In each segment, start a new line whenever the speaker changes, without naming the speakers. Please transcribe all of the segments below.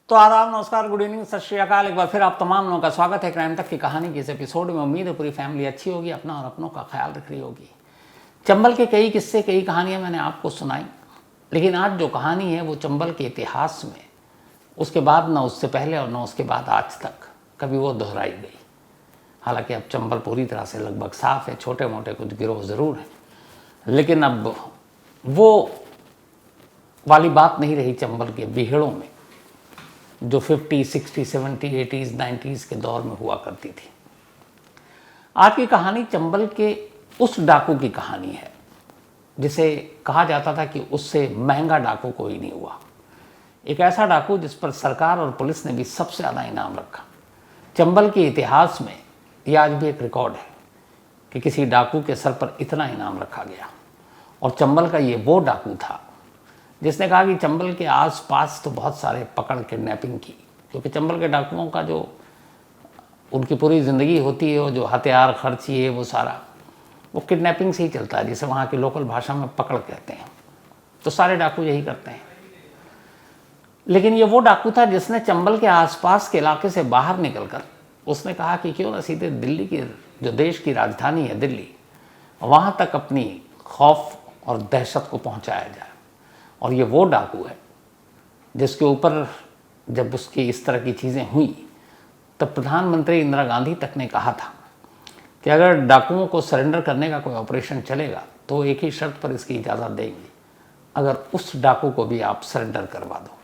तो आदाब, नमस्कार, गुड इवनिंग, सत श्री अकाल। एक बार फिर आप तमाम लोगों का स्वागत है क्राइम तक की कहानी के इस एपिसोड में। उम्मीद है पूरी फैमिली अच्छी होगी, अपना और अपनों का ख्याल रख रही होगी। चंबल के कई किस्से, कई कहानियां मैंने आपको सुनाई, लेकिन आज जो कहानी है वो चंबल के इतिहास में उसके बाद न उससे पहले और न उसके बाद आज तक कभी वो दोहराई गई। हालांकि अब चंबल पूरी तरह से लगभग साफ है, छोटे मोटे कुछ गिरोह ज़रूर हैं, लेकिन अब वो वाली बात नहीं रही चंबल के बीहड़ों में जो 50, 60, 70, 80s, 90s के दौर में हुआ करती थी। आज की कहानी चंबल के उस डाकू की कहानी है जिसे कहा जाता था कि उससे महंगा डाकू कोई नहीं हुआ। एक ऐसा डाकू जिस पर सरकार और पुलिस ने भी सबसे ज़्यादा इनाम रखा। चंबल के इतिहास में यह आज भी एक रिकॉर्ड है कि किसी डाकू के सर पर इतना इनाम रखा गया। और चंबल का ये वो डाकू था जिसने कहा कि चंबल के आसपास तो बहुत सारे पकड़ किडनैपिंग की, क्योंकि चंबल के डाकुओं का जो उनकी पूरी ज़िंदगी होती है, वो जो हथियार खर्च है वो सारा वो किडनैपिंग से ही चलता है, जिसे वहाँ की लोकल भाषा में पकड़ कहते हैं। तो सारे डाकू यही करते हैं। लेकिन ये वो डाकू था जिसने चंबल के आसपास के इलाके से बाहर निकलकर उसने कहा कि क्यों ना सीधे दिल्ली की, जो देश की राजधानी है दिल्ली, वहाँ तक अपनी खौफ और दहशत को पहुँचाया जाए। और ये वो डाकू है जिसके ऊपर जब उसकी इस तरह की चीज़ें हुई तब प्रधानमंत्री इंदिरा गांधी तक ने कहा था कि अगर डाकुओं को सरेंडर करने का कोई ऑपरेशन चलेगा तो एक ही शर्त पर इसकी इजाज़त देंगे, अगर उस डाकू को भी आप सरेंडर करवा दो।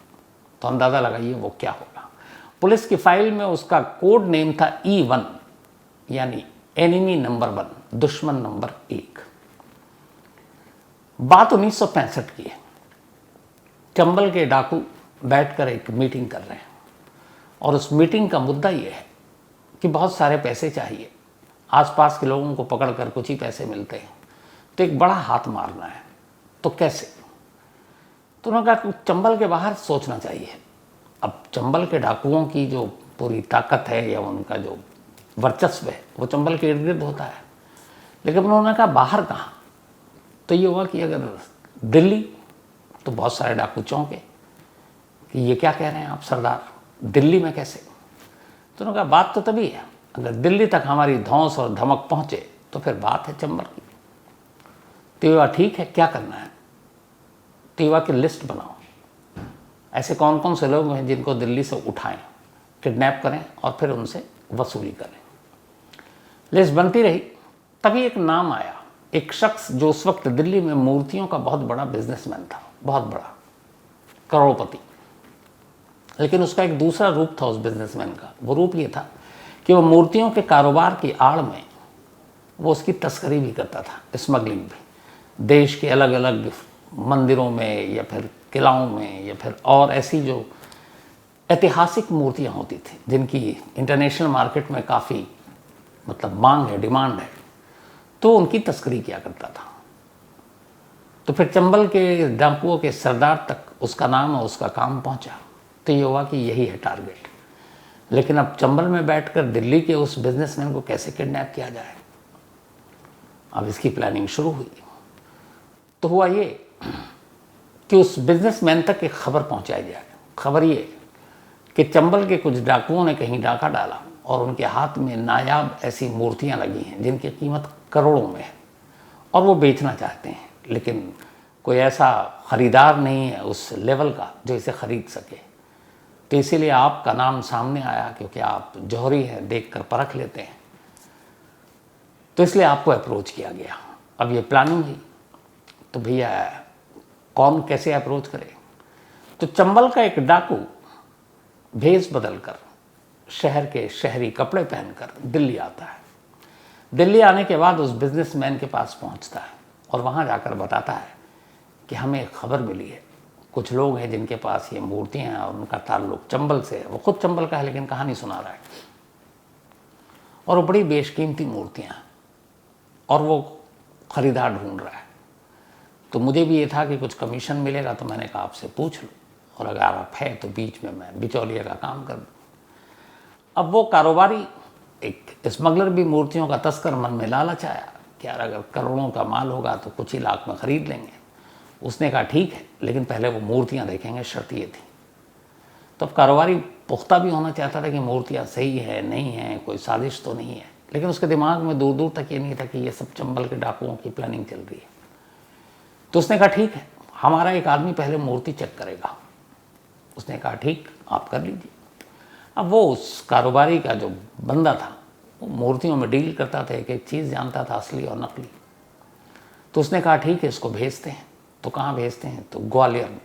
तो अंदाज़ा लगाइए वो क्या होगा। पुलिस की फाइल में उसका कोड नेम था E1, यानी एनिमी नंबर 1, दुश्मन नंबर 1। बात 1965 की है। चंबल के डाकू बैठकर एक मीटिंग कर रहे हैं और उस मीटिंग का मुद्दा ये है कि बहुत सारे पैसे चाहिए, आसपास के लोगों को पकड़कर कुछ ही पैसे मिलते हैं, तो एक बड़ा हाथ मारना है। तो कैसे? तो उन्होंने कहा चंबल के बाहर सोचना चाहिए। अब चंबल के डाकुओं की जो पूरी ताकत है या उनका जो वर्चस्व है वो चंबल के इर्द गिर्द होता है, लेकिन उन्होंने कहा बाहर कहाँ? तो ये हुआ कि अगर दिल्ली, तो बहुत सारे डाकू चौंके कि ये क्या कह रहे हैं आप सरदार, दिल्ली में कैसे? तो उन्होंने कहा बात तो तभी है अगर दिल्ली तक हमारी धौंस और धमक पहुंचे तो फिर बात है चंबल की। तो ये ठीक है, क्या करना है? तो युवा की लिस्ट बनाओ, ऐसे कौन कौन से लोग हैं जिनको दिल्ली से उठाएं, किडनैप करें और फिर उनसे वसूली करें। लिस्ट बनती रही, तभी एक नाम आया, एक शख्स जो उस वक्त दिल्ली में मूर्तियों का बहुत बड़ा बिजनेसमैन था, बहुत बड़ा करोड़पति। लेकिन उसका एक दूसरा रूप था उस बिजनेसमैन का। वो रूप ये था कि वो मूर्तियों के कारोबार की आड़ में वो उसकी तस्करी भी करता था, स्मगलिंग भी। देश के अलग अलग मंदिरों में या फिर किलाओं में या फिर और ऐसी जो ऐतिहासिक मूर्तियाँ होती थी जिनकी इंटरनेशनल मार्केट में काफ़ी मांग है, डिमांड है, तो उनकी तस्करी किया करता था। तो फिर चंबल के डाकुओं के सरदार तक उसका नाम और उसका काम पहुंचा। तो ये हुआ कि यही है टारगेट। लेकिन अब चंबल में बैठकर दिल्ली के उस बिजनेसमैन को कैसे किडनैप किया जाए? अब इसकी प्लानिंग शुरू हुई। तो हुआ ये कि उस बिजनेसमैन तक एक खबर पहुंचाई जाए। खबर ये कि चंबल के कुछ डाकुओं ने कहीं डाका डाला और उनके हाथ में नायाब ऐसी मूर्तियां लगी हैं जिनकी कीमत करोड़ों में है और वो बेचना चाहते हैं, लेकिन कोई ऐसा ख़रीदार नहीं है उस लेवल का जो इसे ख़रीद सके। तो इसीलिए आपका नाम सामने आया, क्योंकि आप जौहरी हैं, देखकर परख लेते हैं, तो इसलिए आपको अप्रोच किया गया। अब ये प्लानिंग हुई, तो भैया कौन कैसे अप्रोच करे? तो चंबल का एक डाकू भेष बदलकर, शहर के शहरी कपड़े पहनकर दिल्ली आता है। दिल्ली आने के बाद उस बिजनेसमैन के पास पहुंचता है और वहां जाकर बताता है कि हमें एक खबर मिली है, कुछ लोग हैं जिनके पास ये मूर्तियां हैं और उनका ताल्लुक चंबल से है। वो खुद चंबल का है लेकिन कहानी सुना रहा है, और वो बड़ी बेशकीमती मूर्तियां हैं और वो खरीदार ढूंढ रहा है। तो मुझे भी ये था कि कुछ कमीशन मिलेगा, तो मैंने कहा आपसे पूछ लो, और अगर आप है तो बीच में मैं बिचौलिया का काम कर दूँ। अब वो कारोबारी, एक स्मगलर भी मूर्तियों का तस्कर, मन में लालच आया कि यार अगर करोड़ों का माल होगा तो कुछ ही लाख में ख़रीद लेंगे। उसने कहा ठीक है, लेकिन पहले वो मूर्तियाँ देखेंगे, शर्त ये थी। तो अब कारोबारी पुख्ता भी होना चाहता था कि मूर्तियाँ सही है नहीं है, कोई साजिश तो नहीं है, लेकिन उसके दिमाग में दूर दूर तक ये नहीं था कि ये सब चंबल के डाकुओं की प्लानिंग चल रही है। तो उसने कहा ठीक है, हमारा एक आदमी पहले मूर्ति चेक करेगा। उसने कहा ठीक, आप कर लीजिए। अब वो उस कारोबारी का जो बंदा था वो मूर्तियों में डील करता था, एक एक चीज़ जानता था असली और नकली। तो उसने कहा ठीक है, इसको भेजते हैं। तो कहाँ भेजते हैं? तो ग्वालियर में।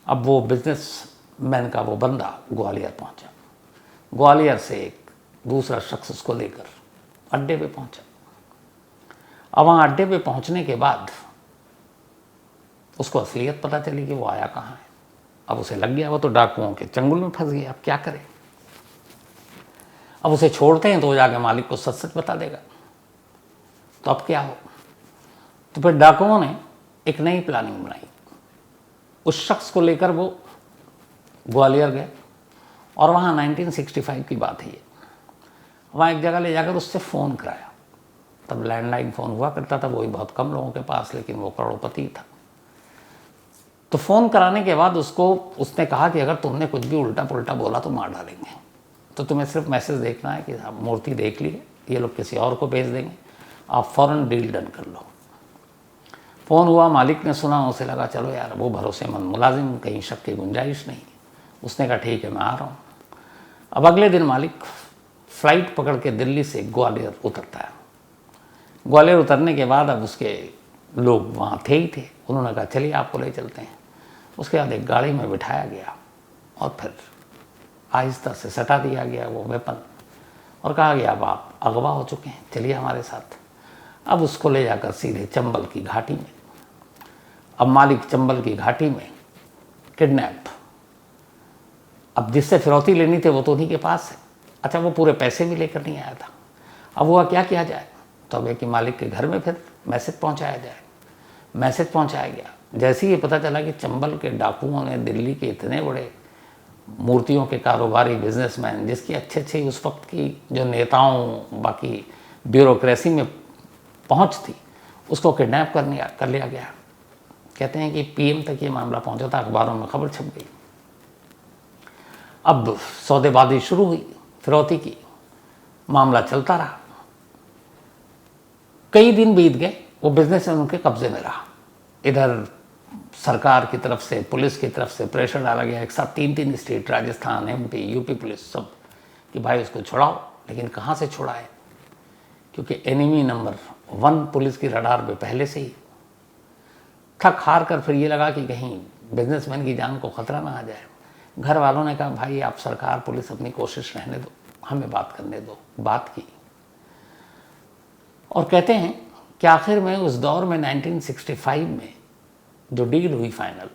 अब वो बिजनेसमैन का वो बंदा ग्वालियर पहुंचा। ग्वालियर से एक दूसरा शख्स उसको लेकर अड्डे पे पहुंचा। अब वहाँ अड्डे पे पहुंचने के बाद उसको असलियत पता चली कि वो आया कहाँ है। अब उसे लग गया वो तो डाकुओं के चंगुल में फंस गया, अब क्या करे। अब उसे छोड़ते हैं तो वो जाके मालिक को सच सच बता देगा, तो अब क्या हो। तो फिर डाकुओं ने एक नई प्लानिंग बनाई। उस शख्स को लेकर वो ग्वालियर गए और वहाँ 1965 की बात है ये। वहाँ एक जगह ले जाकर उससे फ़ोन कराया। तब लैंडलाइन फ़ोन हुआ करता था, वही बहुत कम लोगों के पास, लेकिन वो करोड़पति था। तो फ़ोन कराने के बाद उसने कहा कि अगर तुमने कुछ भी उल्टा पुल्टा बोला तो मार डालेंगे, तो तुम्हें सिर्फ मैसेज देखना है कि आप मूर्ति देख ली, ये लोग किसी और को भेज देंगे, आप फ़ौरन डील डन कर लो। फ़ोन हुआ, मालिक ने सुना, उसे लगा चलो यार वो भरोसेमंद मुलाजिम, कहीं शक की गुंजाइश नहीं। उसने कहा ठीक है, मैं आ रहा हूँ। अब अगले दिन मालिक फ़्लाइट पकड़ के दिल्ली से ग्वालियर उतरता है। ग्वालियर उतरने के बाद अब उसके लोग वहाँ थे ही थे, उन्होंने कहा चलिए आपको ले चलते हैं। उसके बाद एक गाड़ी में बिठाया गया और फिर आहिस्ता से सटा दिया गया वो वेपन और कहा गया अब आप अगवा हो चुके हैं, चलिए हमारे साथ। अब उसको ले जाकर सीधे चंबल की घाटी में। अब मालिक चंबल की घाटी में किडनैप। अब जिससे फिरौती लेनी थी वो तो उन्हीं के पास है। अच्छा, वो पूरे पैसे भी लेकर नहीं आया था। अब हुआ क्या किया जाए, तो अब एक मालिक के घर में फिर मैसेज पहुंचाया जाए। मैसेज पहुंचाया गया। जैसे ही ये पता चला कि चंबल के डाकुओं ने दिल्ली के इतने बड़े मूर्तियों के कारोबारी बिजनेसमैन, जिसकी अच्छे अच्छे उस वक्त की जो नेताओं बाकी ब्यूरोक्रेसी में पहुंच थी, उसको किडनैप कर लिया गया। कहते हैं कि पीएम तक ये मामला पहुंचा था, अखबारों में खबर छप गई। अब सौदेबाजी शुरू हुई फिरौती की, मामला चलता रहा। कई दिन बीत गए, वो बिजनेस उनके कब्जे में रहा। इधर सरकार की तरफ से, पुलिस की तरफ से प्रेशर डाला गया, एक साथ 3 state, Rajasthan, MP, UP police सब, कि भाई उसको छुड़ाओ। लेकिन कहाँ से छुड़ाए, क्योंकि एनिमी नंबर 1 पुलिस की रडार पे पहले से ही। थक हार कर फिर ये लगा कि कहीं बिजनेसमैन की जान को खतरा ना आ जाए। घर वालों ने कहा भाई आप सरकार पुलिस अपनी कोशिश रहने दो, हमें बात करने दो। बात की और कहते हैं कि आखिर में उस दौर में 1965 में जो डील हुई फाइनल,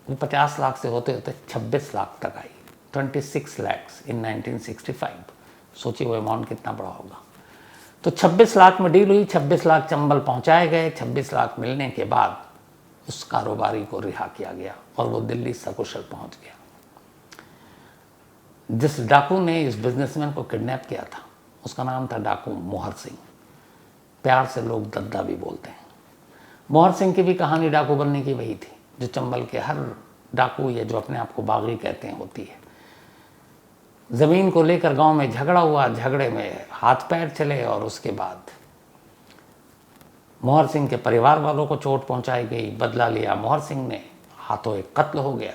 वो 50 लाख से होते होते 26 लाख तक आई। 26 lakhs इन 1965। सोचिए वो अमाउंट कितना बड़ा होगा। तो 26 लाख में डील हुई, 26 लाख चंबल पहुंचाए गए। 26 लाख मिलने के बाद उस कारोबारी को रिहा किया गया और वो दिल्ली सकुशल पहुंच गया। जिस डाकू ने इस बिजनेसमैन को किडनैप किया था उसका नाम था डाकू मोहर सिंह। प्यार से लोग दद्दा भी बोलते हैं। मोहर सिंह की भी कहानी डाकू बनने की वही थी जो चंबल के हर डाकू या जो अपने आप को बागी कहते हैं होती है। ज़मीन को लेकर गांव में झगड़ा हुआ, झगड़े में हाथ पैर चले और उसके बाद मोहर सिंह के परिवार वालों को चोट पहुंचाई गई। बदला लिया मोहर सिंह ने, हाथों एक कत्ल हो गया।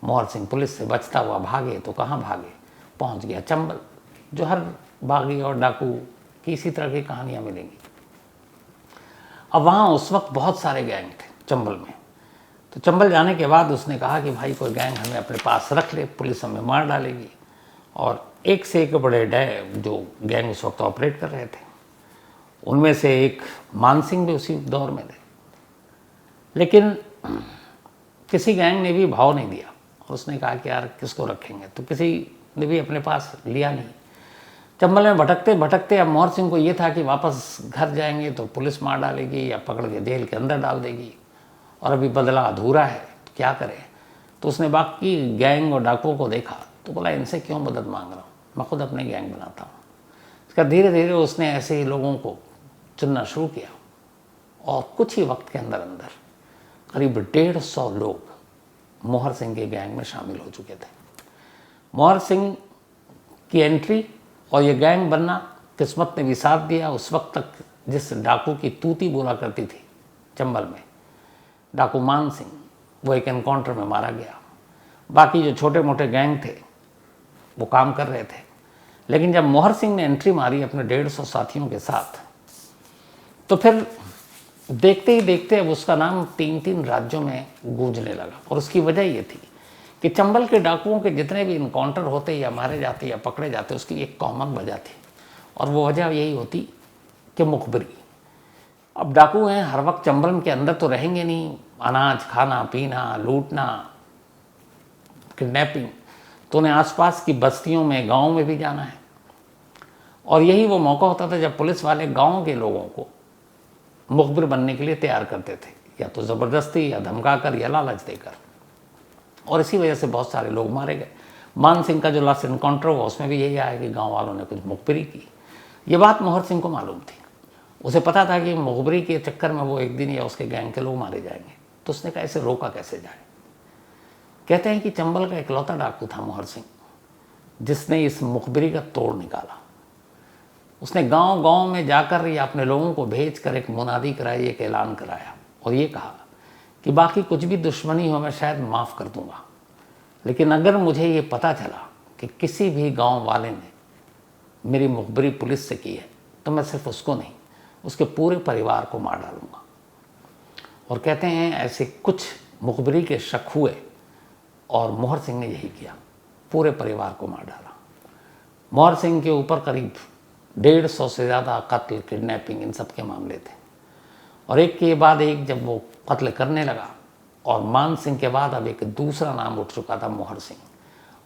मोहर सिंह पुलिस से बचता हुआ भागे तो कहाँ भागे, पहुंच गया चंबल। जो हर बागी और डाकू की इसी तरह की कहानियाँ मिलेंगी। अब वहाँ उस वक्त बहुत सारे गैंग थे चंबल में। तो चंबल जाने के बाद उसने कहा कि भाई कोई गैंग हमें अपने पास रख ले, पुलिस हमें मार डालेगी। और एक से एक बड़े जो गैंग उस वक्त ऑपरेट कर रहे थे, उनमें से एक मान सिंह भी उसी दौर में थे। लेकिन किसी गैंग ने भी भाव नहीं दिया और उसने कहा कि यार किसको रखेंगे, तो किसी ने भी अपने पास लिया नहीं। चंबल में भटकते भटकते अब मोहर सिंह को ये था कि वापस घर जाएंगे तो पुलिस मार डालेगी या पकड़ के जेल के अंदर डाल देगी, और अभी बदला अधूरा है तो क्या करें। तो उसने बाकी गैंग और डाकुओं को देखा तो बोला इनसे क्यों मदद मांग रहा हूँ, मैं खुद अपने गैंग बनाता हूँ। इसका धीरे धीरे उसने ऐसे ही लोगों को चुनना शुरू किया और कुछ ही वक्त के अंदर अंदर करीब 150 लोग मोहर सिंह के गैंग में शामिल हो चुके थे। मोहर सिंह की एंट्री और ये गैंग बनना किस्मत ने भी साथ दिया। उस वक्त तक जिस डाकू की तूती बोला करती थी चंबल में, डाकू मान सिंह, वो एक एनकाउंटर में मारा गया। बाकी जो छोटे मोटे गैंग थे वो काम कर रहे थे। लेकिन जब मोहर सिंह ने एंट्री मारी अपने 150 साथियों के साथ, तो फिर देखते ही देखते अब उसका नाम 3 राज्यों में गूंजने लगा। और उसकी वजह ये थी कि चंबल के डाकुओं के जितने भी इनकाउंटर होते या मारे जाते या पकड़े जाते, उसकी एक कॉमन वजह थी, और वो वजह यही होती कि मुखबरी। अब डाकू हैं, हर वक्त चंबल के अंदर तो रहेंगे नहीं, अनाज खाना पीना, लूटना, किडनैपिंग, तो उन्हें आसपास की बस्तियों में, गाँव में भी जाना है। और यही वो मौका होता था जब पुलिस वाले गाँव के लोगों को मुखबिर बनने के लिए तैयार करते थे, या तो ज़बरदस्ती या धमकाकर या लालच देकर। और इसी वजह से बहुत सारे लोग मारे गए। मान सिंह का जो लास्ट इनकाउंटर हुआ उसमें भी यही आया कि गांव वालों ने कुछ मुखबिरी की। ये बात मोहर सिंह को मालूम थी। उसे पता था कि मुखबिरी के चक्कर में वो एक दिन या उसके गैंग के लोग मारे जाएंगे। तो उसने कहा इसे रोका कैसे जाए। कहते हैं कि चंबल का इकलौता डाकू था मोहर सिंह जिसने इस मुखबिरी का तोड़ निकाला। उसने गांव गांव में जाकर या अपने लोगों को भेज कर एक मुनादी कराई, एक ऐलान कराया और ये कहा कि बाकी कुछ भी दुश्मनी हो मैं शायद माफ़ कर दूंगा, लेकिन अगर मुझे ये पता चला कि किसी भी गांव वाले ने मेरी मुखबिरी पुलिस से की है तो मैं सिर्फ उसको नहीं, उसके पूरे परिवार को मार डालूंगा। और कहते हैं ऐसे कुछ मुखबिरी के शक हुए और मोहर सिंह ने यही किया, पूरे परिवार को मार डाला। मोहर सिंह के ऊपर करीब 150 से ज़्यादा कत्ल, किडनैपिंग, इन सब के मामले थे। और एक के बाद एक जब वो कत्ल करने लगा, और मान सिंह के बाद अब एक दूसरा नाम उठ चुका था मोहर सिंह,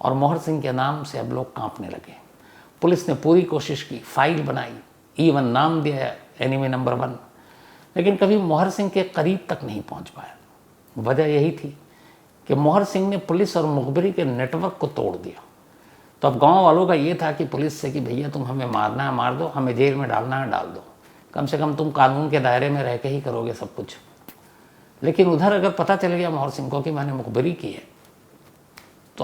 और मोहर सिंह के नाम से अब लोग कांपने लगे। पुलिस ने पूरी कोशिश की, फाइल बनाई, इवन नाम दिया एनिमी नंबर 1, लेकिन कभी मोहर सिंह के करीब तक नहीं पहुंच पाया। वजह यही थी कि मोहर सिंह ने पुलिस और मुखबिरी के नेटवर्क को तोड़ दिया। तो अब गांव वालों का ये था कि पुलिस से कि भैया तुम हमें मारना है मार दो, हमें जेल में डालना है डाल दो, कम से कम तुम कानून के दायरे में रह के ही करोगे सब कुछ। लेकिन उधर अगर पता चल गया मोहर सिंह को कि मैंने मुखबिरी की है, तो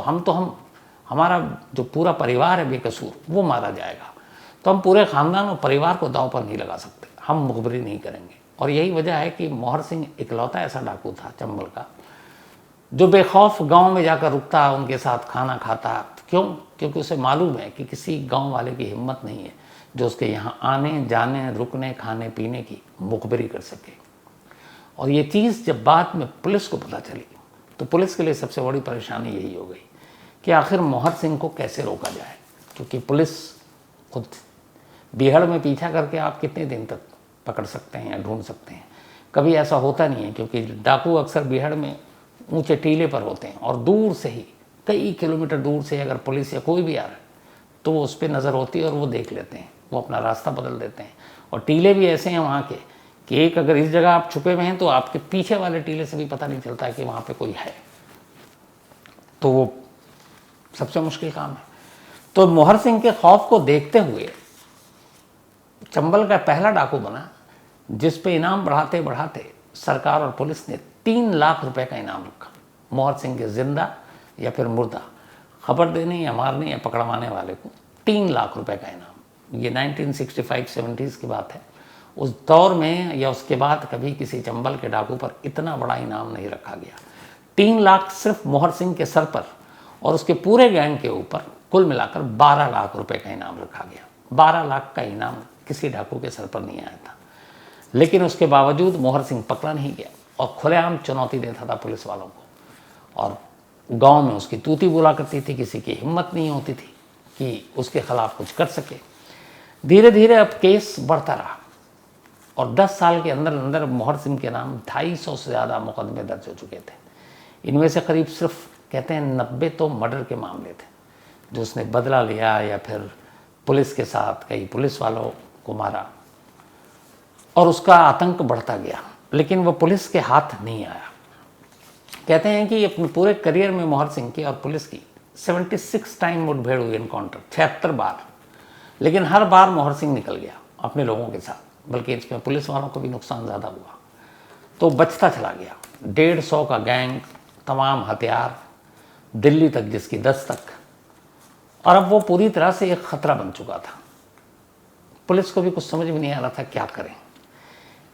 हमारा जो पूरा परिवार है बेकसूर वो मारा जाएगा। तो हम पूरे ख़ानदान और परिवार को दांव पर नहीं लगा सकते, हम मुखबिरी नहीं करेंगे। और यही वजह है कि मोहर सिंह इकलौता ऐसा डाकू था चंबल का जो बेखौफ गांव में जाकर रुकता, उनके साथ खाना खाता। क्यों? क्योंकि उसे मालूम है कि किसी गांव वाले की हिम्मत नहीं है जो उसके यहाँ आने जाने, रुकने, खाने पीने की मुखबिरी कर सके। और ये चीज़ जब बाद में पुलिस को पता चली तो पुलिस के लिए सबसे बड़ी परेशानी यही हो गई कि आखिर मोहर सिंह को कैसे रोका जाए, क्योंकि पुलिस खुद बीहड़ में पीछा करके आप कितने दिन तक पकड़ सकते हैं या ढूंढ सकते हैं। कभी ऐसा होता नहीं है, क्योंकि डाकू अक्सर बीहड़ में ऊंचे टीले पर होते हैं और दूर से ही कई किलोमीटर दूर से अगर पुलिस या कोई भी आ रहा है तो वो उस पर नज़र होती है और वो देख लेते हैं, वो अपना रास्ता बदल देते हैं। और टीले भी ऐसे हैं वहाँ के कि एक अगर इस जगह आप छुपे हुए हैं तो आपके पीछे वाले टीले से भी पता नहीं चलता कि वहाँ पे कोई है। तो वो सबसे मुश्किल काम है। तो मोहर सिंह के खौफ को देखते हुए चंबल का पहला डाकू बना जिस पे इनाम बढ़ाते बढ़ाते सरकार और पुलिस ने 3 लाख रुपए का इनाम रखा मोहर सिंह के जिंदा या फिर मुर्दा खबर देने या मारने या पकड़वाने वाले को 3 लाख रुपए का इनाम। ये 1965-70s की बात है। उस दौर में या उसके बाद कभी किसी चंबल के डाकू पर इतना बड़ा इनाम नहीं रखा गया। 3 लाख सिर्फ मोहर सिंह के सर पर और उसके पूरे गैंग के ऊपर कुल मिलाकर 12 लाख रुपए का इनाम रखा गया। 12 लाख का इनाम किसी डाकू के सर पर नहीं आया था। लेकिन उसके बावजूद मोहर सिंह पकड़ा नहीं गया और खुलेआम चुनौती देता था पुलिस वालों को। और गांव में उसकी तूती बोला करती थी, किसी की हिम्मत नहीं होती थी कि उसके खिलाफ कुछ कर सके। धीरे धीरे अब केस बढ़ता रहा और 10 साल के अंदर अंदर मोहर सिंह के नाम 250 से ज़्यादा मुकदमे दर्ज हो चुके थे। इनमें से करीब सिर्फ कहते हैं 90 तो मर्डर के मामले थे जो उसने बदला लिया या फिर पुलिस के साथ कई पुलिस वालों को मारा और उसका आतंक बढ़ता गया। लेकिन वो पुलिस के हाथ नहीं आया। कहते हैं कि अपने पूरे करियर में मोहर सिंह की और पुलिस की 76 टाइम मुठभेड़ हुई, एनकाउंटर 76 बार। लेकिन हर बार मोहर सिंह निकल गया अपने लोगों के साथ, बल्कि इसमें पुलिस वालों को भी नुकसान ज़्यादा हुआ। तो बचता चला गया। 150 का गैंग तमाम हथियार, दिल्ली तक जिसकी दस्तक, और अब वो पूरी तरह से एक खतरा बन चुका था। पुलिस को भी कुछ समझ में नहीं आ रहा था क्या करें।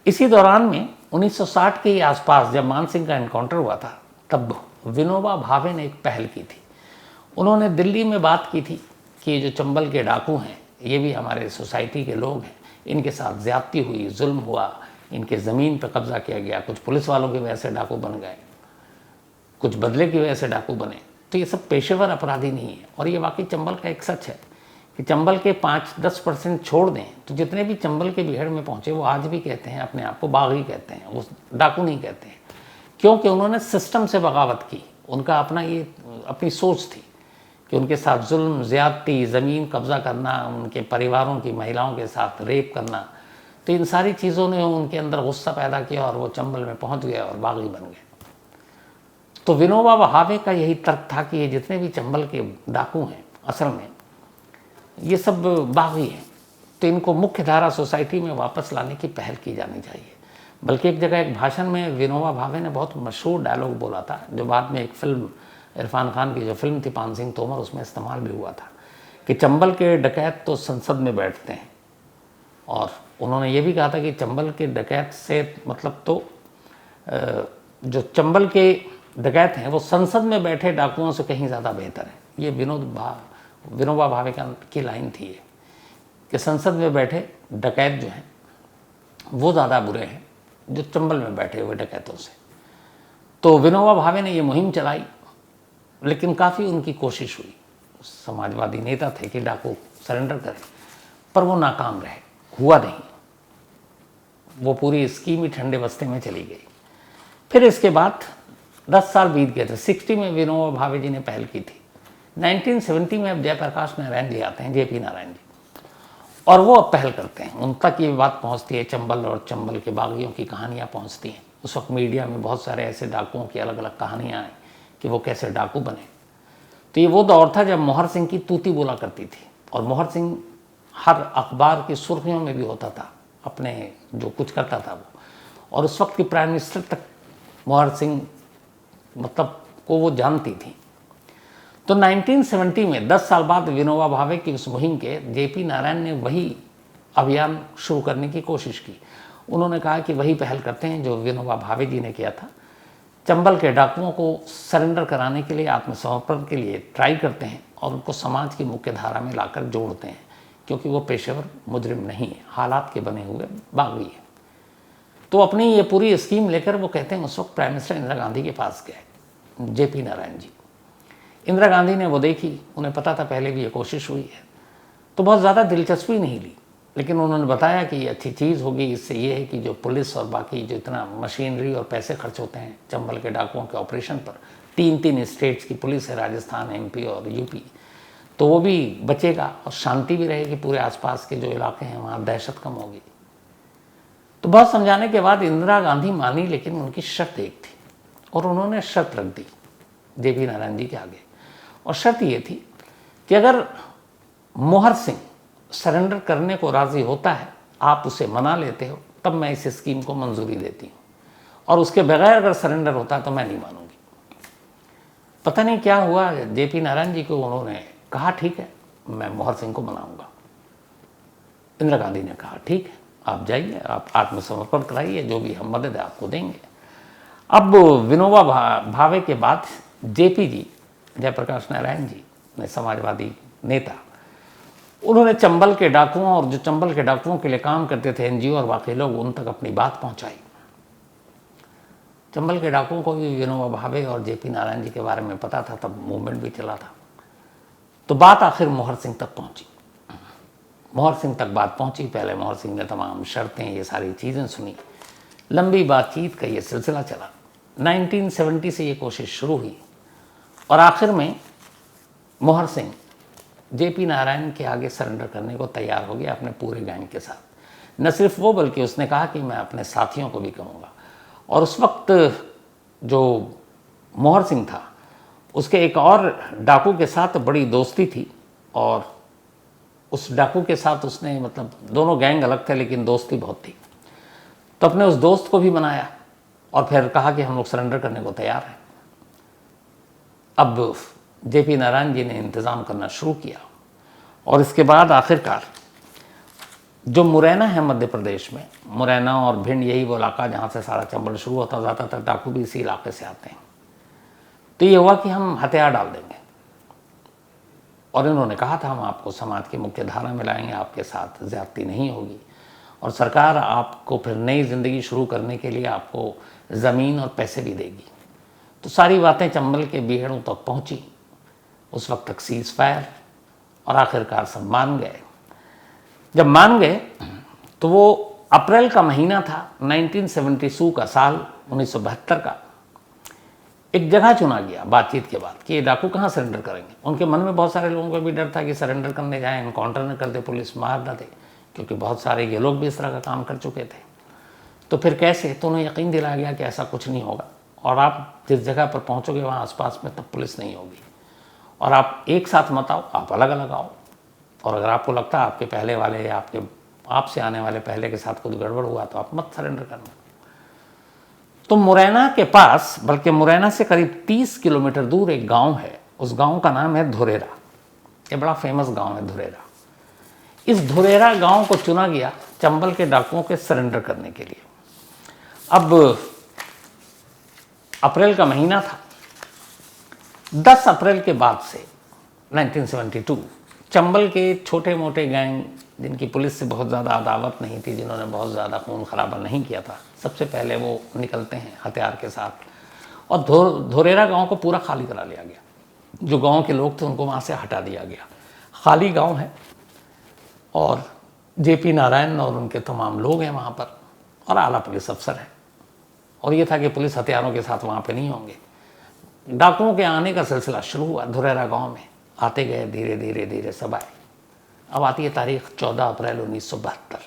इसी दौरान में 1960 के ही आसपास जब मान सिंह का एनकाउंटर हुआ था, तब विनोबा भावे ने एक पहल की थी। उन्होंने दिल्ली में बात की थी कि ये जो चंबल के डाकू हैं, ये भी हमारे सोसाइटी के लोग हैं, इनके साथ ज़्यादती हुई, जुल्म हुआ, इनके ज़मीन पर कब्जा किया गया, कुछ पुलिस वालों की वजह से डाकू बन गए, कुछ बदले की वजह से डाकू बने, तो ये सब पेशेवर अपराधी नहीं है। और ये वाकई चंबल का एक सच है कि चंबल के 5-10% छोड़ दें तो जितने भी चंबल के बीहड़ में पहुँचे वो आज भी कहते हैं अपने आप को बागी कहते हैं, वो डाकू नहीं कहते हैं, क्योंकि उन्होंने सिस्टम से बगावत की। उनका अपना ये अपनी सोच थी कि उनके साथ जुल्म, ज़्यादती, ज़मीन कब्ज़ा करना, उनके परिवारों की महिलाओं के साथ रेप करना, तो इन सारी चीज़ों ने उनके अंदर गुस्सा पैदा किया और वो चंबल में पहुंच गए और बागी बन गए। तो विनोबा भावे का यही तर्क था कि ये जितने भी चंबल के डाकू हैं असल में ये सब बागी हैं, तो इनको मुख्य धारा सोसाइटी में वापस लाने की पहल की जानी चाहिए। बल्कि एक जगह एक भाषण में विनोबा भावे ने बहुत मशहूर डायलॉग बोला था, जो बाद में एक फिल्म, इरफान खान की जो फिल्म थी पान सिंह तोमर, उसमें इस्तेमाल भी हुआ था कि चंबल के डकैत तो संसद में बैठते हैं। और उन्होंने ये भी कहा था कि चंबल के डकैत से मतलब तो जो चंबल के डकैत हैं वो संसद में बैठे डाकुओं से कहीं ज़्यादा बेहतर है। ये विनोबा भावे की लाइन थी ये कि संसद में बैठे डकैत जो हैं वो ज़्यादा बुरे हैं जो चंबल में बैठे हुए डकैतों से। तो विनोबा भावे ने ये मुहिम चलाई, लेकिन काफ़ी उनकी कोशिश हुई, समाजवादी नेता थे कि डाकू सरेंडर करें, पर वो नाकाम रहे, हुआ नहीं। वो पूरी स्कीम ही ठंडे बस्ते में चली गई। फिर इसके बाद 10 साल बीत गए थे। 60 में विनोबा भावे जी ने पहल की थी। 1970 में अब जयप्रकाश नारायण जी आते हैं, जेपी नारायण जी, और वो अब पहल करते हैं। उन तक ये बात पहुंचती है, चंबल और चंबल के बागियों की कहानियाँ पहुंचती हैं। उस वक्त मीडिया में बहुत सारे ऐसे डाकुओं की अलग अलग कहानियाँ आई कि वो कैसे डाकू बने। तो ये वो दौर था जब मोहर सिंह की तूती बोला करती थी, और मोहर सिंह हर अखबार की सुर्खियों में भी होता था, अपने जो कुछ करता था वो। और उस वक्त की प्राइम मिनिस्टर तक मोहर सिंह मतलब को वो जानती थी। तो 1970 में 10 साल बाद विनोबा भावे की उस मुहिम के जेपी नारायण ने वही अभियान शुरू करने की कोशिश की। उन्होंने कहा कि वही पहल करते हैं जो विनोबा भावे जी ने किया था। चंबल के डाकुओं को सरेंडर कराने के लिए, आत्मसमर्पण के लिए ट्राई करते हैं और उनको समाज की मुख्य धारा में लाकर जोड़ते हैं, क्योंकि वो पेशेवर मुजरिम नहीं है, हालात के बने हुए बागी है। तो अपनी ये पूरी स्कीम लेकर वो कहते हैं उस वक्त प्राइम मिनिस्टर इंदिरा गांधी के पास गए, जेपी नारायण जी। इंदिरा गांधी ने वो देखी, उन्हें पता था पहले भी ये कोशिश हुई है, तो बहुत ज़्यादा दिलचस्पी नहीं ली, लेकिन उन्होंने बताया कि ये अच्छी चीज़ होगी। इससे ये है कि जो पुलिस और बाकी जो इतना मशीनरी और पैसे खर्च होते हैं चंबल के डाकुओं के ऑपरेशन पर, 3 स्टेट्स की पुलिस है, राजस्थान, MP और UP, तो वो भी बचेगा और शांति भी रहेगी। पूरे आसपास के जो इलाके हैं वहाँ दहशत कम होगी। तो बहुत समझाने के बाद इंदिरा गांधी मानी, लेकिन उनकी शर्त एक थी, और उन्होंने शर्त रख दी जेपी नारायण जी के आगे। और शर्त ये थी कि अगर मोहर सिंह सरेंडर करने को राज़ी होता है, आप उसे मना लेते हो, तब मैं इस स्कीम को मंजूरी देती हूँ, और उसके बगैर अगर सरेंडर होता है तो मैं नहीं मानूंगी। पता नहीं क्या हुआ, जेपी नारायण जी को उन्होंने कहा ठीक है, मैं मोहर सिंह को मनाऊंगा। इंदिरा गांधी ने कहा ठीक है, आप जाइए, आप आत्मसमर्पण कराइए, जो भी हम मदद है आपको देंगे। अब विनोबा भावे के बाद जेपी जी, जयप्रकाश नारायण जी ने, समाजवादी नेता, उन्होंने चंबल के डाकुओं और जो चंबल के डाकुओं के लिए काम करते थे NGO और बाकी लोग, उन तक अपनी बात पहुंचाई। चंबल के डाकुओं को भी विनोबा भावे और जेपी नारायण जी के बारे में पता था, तब मूवमेंट भी चला था। तो बात आखिर मोहर सिंह तक पहुंची। मोहर सिंह तक बात पहुंची। पहले मोहर सिंह ने तमाम शर्तें, ये सारी चीज़ें सुनी। लंबी बातचीत का ये सिलसिला चला। 1970 से ये कोशिश शुरू हुई, और आखिर में मोहर सिंह जेपी नारायण के आगे सरेंडर करने को तैयार हो गया अपने पूरे गैंग के साथ। न सिर्फ वो, बल्कि उसने कहा कि मैं अपने साथियों को भी कहूँगा। और उस वक्त जो मोहर सिंह था, उसके एक और डाकू के साथ बड़ी दोस्ती थी, और उस डाकू के साथ उसने, मतलब दोनों गैंग अलग थे लेकिन दोस्ती बहुत थी, तो अपने उस दोस्त को भी मनाया और फिर कहा कि हम लोग सरेंडर करने को तैयार हैं। अब जेपी नारायण जी ने इंतज़ाम करना शुरू किया और इसके बाद आखिरकार जो मुरैना है मध्य प्रदेश में, मुरैना और भिंड यही वो इलाका जहाँ से सारा चंबल शुरू होता, ज़्यादातर डाकू भी इसी इलाके से आते हैं। तो ये हुआ कि हम हथियार डाल देंगे और इन्होंने कहा था हम आपको समाज की मुख्य धारा में लाएंगे, आपके साथ ज़्यादती नहीं होगी और सरकार आपको फिर नई ज़िंदगी शुरू करने के लिए आपको ज़मीन और पैसे भी देगी। तो सारी बातें चंबल के बीहड़ों तक पहुँची। उस वक्त तक सीज़ फायर और आखिरकार सब मान गए। जब मान गए तो वो अप्रैल का महीना था 1972 का साल, 1972 का। एक जगह चुना गया बातचीत के बाद कि ये डाकू कहाँ सरेंडर करेंगे। उनके मन में बहुत सारे लोगों को भी डर था कि सरेंडर करने जाएं, इनकाउंटर न कर दे, पुलिस मार न दे, क्योंकि बहुत सारे ये लोग भी इस तरह का काम कर चुके थे। तो फिर कैसे, तो उन्हें यकीन दिलाया गया कि ऐसा कुछ नहीं होगा और आप जिस जगह पर पहुँचोगे वहाँ आसपास में तब पुलिस नहीं होगी और आप एक साथ मत आओ, आप अलग अलग आओ और अगर आपको लगता है आपके पहले वाले या आपसे आने वाले पहले के साथ कुछ गड़बड़ हुआ तो आप मत सरेंडर करना। तो मुरैना के पास, बल्कि मुरैना से करीब 30 किलोमीटर दूर एक गांव है, उस गांव का नाम है धुरेरा। ये बड़ा फेमस गांव है धुरेरा। इस धुरेरा गांव को चुना गया चंबल के डाकुओं के सरेंडर करने के लिए। अब अप्रैल का महीना था। 10 अप्रैल के बाद से 1972 चंबल के छोटे मोटे गैंग जिनकी पुलिस से बहुत ज़्यादा अदावत नहीं थी, जिन्होंने बहुत ज़्यादा खून खराबा नहीं किया था, सबसे पहले वो निकलते हैं हथियार के साथ और धुरेरा गांव को पूरा खाली करा लिया गया। जो गांव के लोग थे उनको वहाँ से हटा दिया गया। खाली गांव है और जेपी नारायण और उनके तमाम लोग हैं वहाँ पर और आला पुलिस अफसर हैं। और ये था कि पुलिस हथियारों के साथ वहाँ पर नहीं होंगे। डाकुओं के आने का सिलसिला शुरू हुआ धुरेरा गाँव में। आते गए, धीरे धीरे धीरे सब आए। अब आती है तारीख 14 अप्रैल 1972।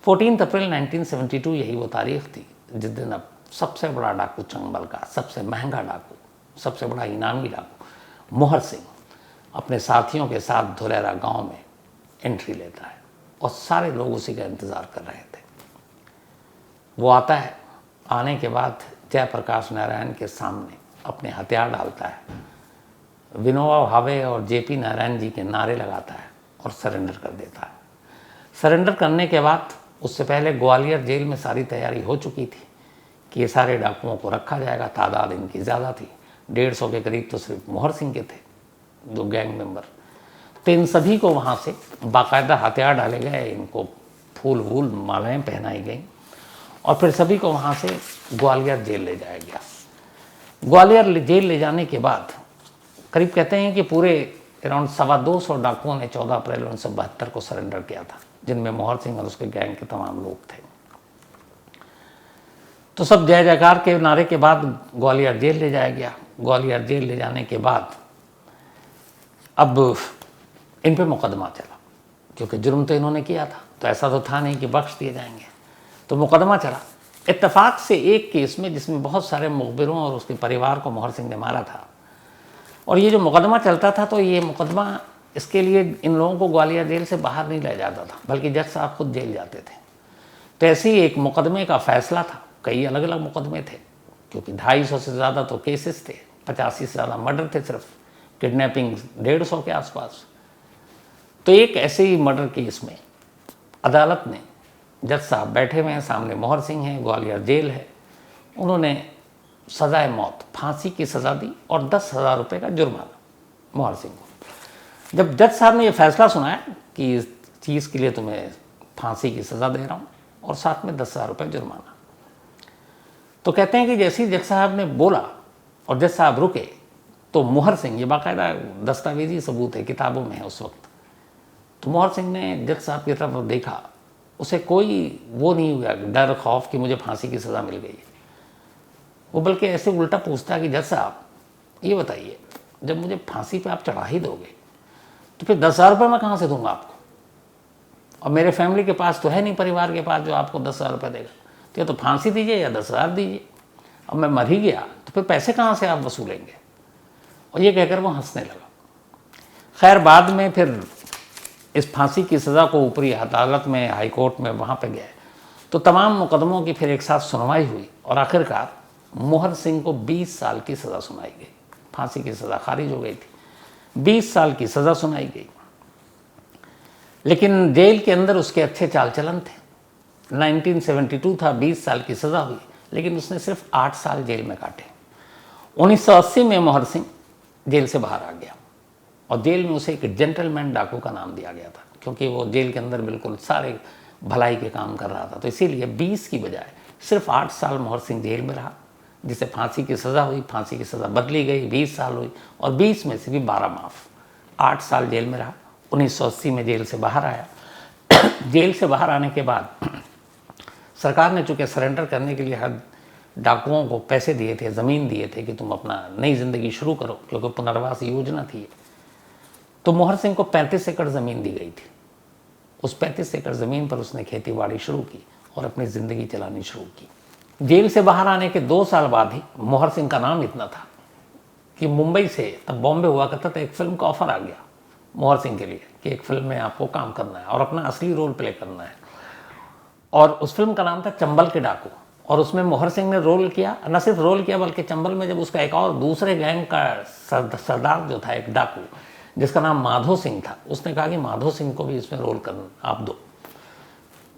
14 अप्रैल 1972 यही वो तारीख थी जिस दिन अब सबसे बड़ा डाकू चंबल का, सबसे महंगा डाकू, सबसे बड़ा इनामी डाकू मोहर सिंह अपने साथियों के साथ धुरेरा गांव में एंट्री लेता है और सारे लोग उसी का इंतज़ार कर रहे थे। वो आता है, आने के बाद जयप्रकाश नारायण के सामने अपने हथियार डालता है, विनोबा भावे और जेपी नारायण जी के नारे लगाता है और सरेंडर कर देता है। सरेंडर करने के बाद उससे पहले ग्वालियर जेल में सारी तैयारी हो चुकी थी कि ये सारे डाकुओं को रखा जाएगा। तादाद इनकी ज़्यादा थी, 150 के करीब तो सिर्फ मोहर सिंह के थे, दो गैंग मेंबर। तो इन सभी को वहाँ से बाकायदा हथियार डाले गए, इनको फूल वूल मालाएँ पहनाई गई और फिर सभी को वहाँ से ग्वालियर जेल ले जाया गया। ग्वालियर जेल ले जाने के बाद करीब कहते हैं कि पूरे अराउंड 225 डाकुओं ने 14 अप्रैल 1972 को सरेंडर किया था, जिनमें मोहर सिंह और उसके गैंग के तमाम लोग थे। तो सब जय जयकार के नारे के बाद ग्वालियर जेल ले जाया गया। ग्वालियर जेल ले जाने के बाद अब इन पे मुकदमा चला, क्योंकि जुर्म तो इन्होंने किया था, तो ऐसा तो था नहीं कि बख्श दिए जाएंगे। तो मुकदमा चला इत्तेफाक से एक केस में जिसमें बहुत सारे मुखबिरों और उसके परिवार को मोहर सिंह ने मारा था। और ये जो मुकदमा चलता था तो ये मुकदमा, इसके लिए इन लोगों को ग्वालियर जेल से बाहर नहीं लाया जाता था, बल्कि जज साहब खुद जेल जाते थे। तो ऐसे ही एक मुकदमे का फैसला था। कई अलग अलग मुकदमे थे, क्योंकि 250 से ज़्यादा तो केसेस थे, 85 से ज़्यादा मर्डर थे, सिर्फ किडनैपिंग 150 के आसपास। तो एक ऐसे ही मर्डर केस में अदालत ने, जज साहब बैठे हुए हैं, सामने मोहर सिंह हैं, ग्वालियर जेल है, उन्होंने सजाए मौत, फांसी की सज़ा दी और 10,000 रुपये का जुर्माना मोहर सिंह को। जब जज साहब ने यह फैसला सुनाया कि इस चीज़ के लिए तुम्हें फांसी की सज़ा दे रहा हूँ और साथ में 10,000 रुपये जुर्माना, तो कहते हैं कि जैसे ही जज साहब ने बोला और जज साहब रुके तो मोहर सिंह, ये बाकायदा दस्तावेजी सबूत है, किताबों में है उस वक्त, तो मोहर सिंह ने जज साहब की तरफ देखा, उसे कोई वो नहीं हुआ डर खौफ कि मुझे फांसी की सज़ा मिल गई। वो बल्कि ऐसे उल्टा पूछता कि जज साहब ये बताइए, जब मुझे फांसी पे आप चढ़ा ही दोगे तो फिर 10,000 रुपये मैं कहाँ से दूंगा आपको, और मेरे फैमिली के पास तो है नहीं, परिवार के पास, जो आपको 10,000 रुपये देगा। तो या तो फांसी दीजिए या 10,000 दीजिए, अब मैं मर ही गया तो फिर पैसे कहाँ से आप वसूलेंगे। और ये कहकर वो हंसने लगा। खैर बाद में फिर इस फांसी की सज़ा को ऊपरी अदालत में, हाई कोर्ट में, वहाँ पे गए तो तमाम मुकदमों की फिर एक साथ सुनवाई हुई और आखिरकार मोहर सिंह को 20 साल की सज़ा सुनाई गई फांसी की सज़ा खारिज हो गई थी। 20 साल की सज़ा सुनाई गई, लेकिन जेल के अंदर उसके अच्छे चाल चलन थे। 1972 था, 20 साल की सज़ा हुई, लेकिन उसने सिर्फ 8 साल जेल में काटे। 1980 में मोहर सिंह जेल से बाहर आ गया और जेल में उसे एक जेंटलमैन डाकू का नाम दिया गया था, क्योंकि वो जेल के अंदर बिल्कुल सारे भलाई के काम कर रहा था। तो इसीलिए 20 की बजाय सिर्फ 8 साल मोहर सिंह जेल में रहा, जिसे फांसी की सज़ा हुई। फांसी की सज़ा बदली गई, 20 साल हुई और 20 में से भी 12 माफ़। 8 साल जेल में रहा, 1980 में जेल से बाहर आया। जेल से बाहर आने के बाद सरकार ने चूँकि सरेंडर करने के लिए हर डाकुओं को पैसे दिए थे, ज़मीन दिए थे कि तुम अपना नई ज़िंदगी शुरू करो, क्योंकि पुनर्वास योजना थी। तो मोहर सिंह को 35 एकड़ ज़मीन दी गई थी। उस 35 एकड़ ज़मीन पर उसने खेती बाड़ी शुरू की और अपनी ज़िंदगी चलानी शुरू की। जेल से बाहर आने के 2 साल बाद ही मोहर सिंह का नाम इतना था कि मुंबई से, तब बॉम्बे हुआ करता था, एक फिल्म का ऑफ़र आ गया मोहर सिंह के लिए कि एक फिल्म में आपको काम करना है और अपना असली रोल प्ले करना है। और उस फिल्म का नाम था चंबल के डाकू, और उसमें मोहर सिंह ने रोल किया। न सिर्फ रोल किया बल्कि चंबल में जब उसका एक और दूसरे गैंग का सरदार जो था, एक डाकू जिसका नाम माधो सिंह था, उसने कहा कि माधो सिंह को भी इसमें रोल करना आप दो।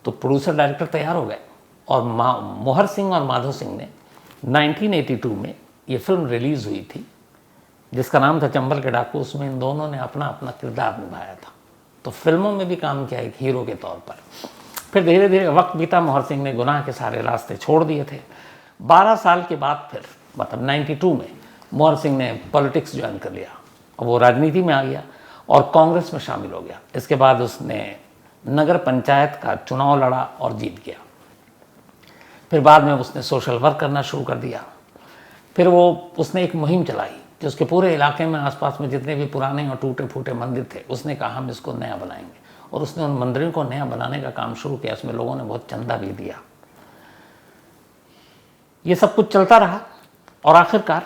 तो प्रोड्यूसर डायरेक्टर तैयार हो गए और मोहर सिंह और माधो सिंह ने 1982 में ये फिल्म रिलीज़ हुई थी जिसका नाम था चंबल के डाकू। उसमें इन दोनों ने अपना अपना किरदार निभाया था। तो फिल्मों में भी काम किया एक हीरो के तौर पर। फिर धीरे धीरे वक्त बीता, मोहर सिंह ने गुनाह के सारे रास्ते छोड़ दिए थे। 12 साल के बाद फिर मतलब 92 में मोहर सिंह ने पॉलिटिक्स ज्वाइन कर लिया और वो राजनीति में आ गया और कांग्रेस में शामिल हो गया। इसके बाद उसने नगर पंचायत का चुनाव लड़ा और जीत गया। फिर बाद में उसने सोशल वर्क करना शुरू कर दिया। फिर उसने एक मुहिम चलाई कि उसके पूरे इलाके में, आसपास में जितने भी पुराने और टूटे फूटे मंदिर थे, उसने कहा हम इसको नया बनाएंगे। और उसने उन मंदिरों को नया बनाने का काम शुरू किया। इसमें लोगों ने बहुत चंदा भी दिया। ये सब कुछ चलता रहा और आखिरकार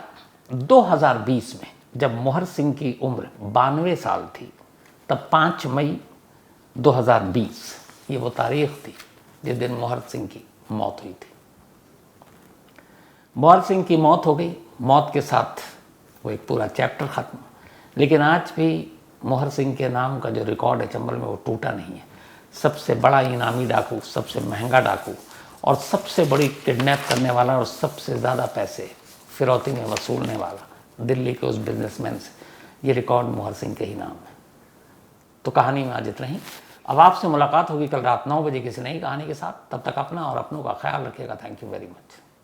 2020 में जब मोहर सिंह की उम्र 92 साल थी, तब 5 मई 2020 ये वो तारीख थी जिस दिन मोहर सिंह की मौत हुई थी। मोहर सिंह की मौत हो गई, मौत के साथ वो एक पूरा चैप्टर ख़त्म। लेकिन आज भी मोहर सिंह के नाम का जो रिकॉर्ड है चंबल में, वो टूटा नहीं है। सबसे बड़ा इनामी डाकू, सबसे महंगा डाकू और सबसे बड़ी किडनैप करने वाला और सबसे ज़्यादा पैसे फिरौती में वसूलने वाला दिल्ली के उस बिजनेसमैन से, ये रिकॉर्ड मोहर सिंह के ही नाम है। तो कहानी में आज इतना ही। अब आपसे मुलाकात होगी कल रात 9 बजे किसी नई कहानी के साथ। तब तक अपना और अपनों का ख्याल रखिएगा। Thank you very much.